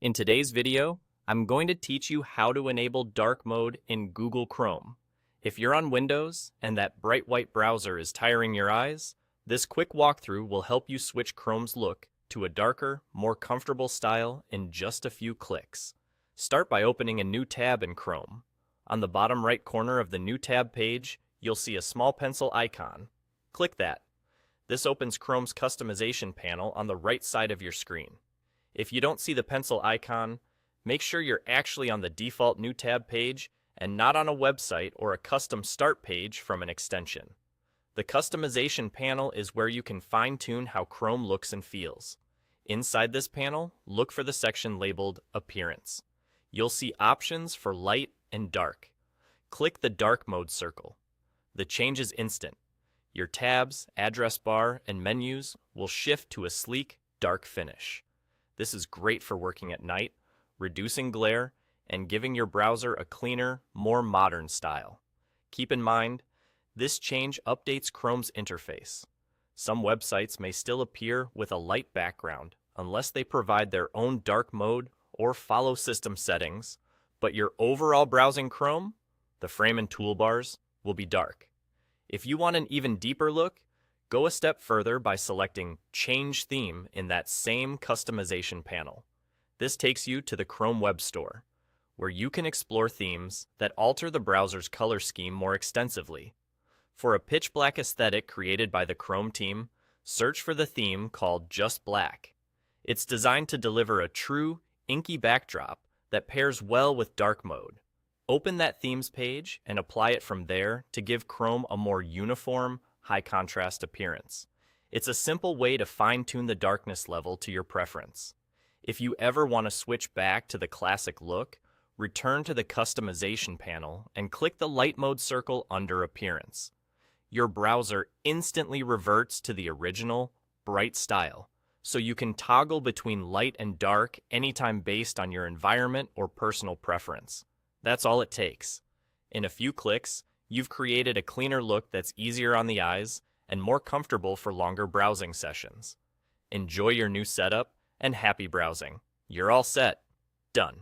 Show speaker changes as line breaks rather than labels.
In today's video, I'm going to teach you how to enable dark mode in Google Chrome. If you're on Windows and that bright white browser is tiring your eyes, this quick walkthrough will help you switch Chrome's look to a darker, more comfortable style in just a few clicks. Start by opening a new tab in Chrome. On the bottom right corner of the New Tab page, you'll see a small pencil icon. Click that. This opens Chrome's customization panel on the right side of your screen. If you don't see the pencil icon, make sure you're actually on the default New Tab page and not on a website or a custom start page from an extension. The customization panel is where you can fine-tune how Chrome looks and feels. Inside this panel, look for the section labeled Appearance. You'll see options for light and dark. Click the dark mode circle. The change is instant. Your tabs, address bar, and menus will shift to a sleek, dark finish. This is great for working at night, reducing glare, and giving your browser a cleaner, more modern style. Keep in mind, this change updates Chrome's interface. Some websites may still appear with a light background unless they provide their own dark mode or follow system settings, but your overall browsing Chrome, the frame and toolbars, will be dark. If you want an even deeper look, go a step further by selecting Change Theme in that same customization panel. This takes you to the Chrome Web Store, where you can explore themes that alter the browser's color scheme more extensively. For a pitch black aesthetic created by the Chrome team, search for the theme called Just Black. It's designed to deliver a true, inky backdrop that pairs well with dark mode. Open that themes page and apply it from there to give Chrome a more uniform, high-contrast appearance. It's a simple way to fine-tune the darkness level to your preference. If you ever want to switch back to the classic look, return to the customization panel and click the light mode circle under Appearance. Your browser instantly reverts to the original, bright style, so you can toggle between light and dark anytime based on your environment or personal preference. That's all it takes. In a few clicks, you've created a cleaner look that's easier on the eyes and more comfortable for longer browsing sessions. Enjoy your new setup and happy browsing. You're all set. Done.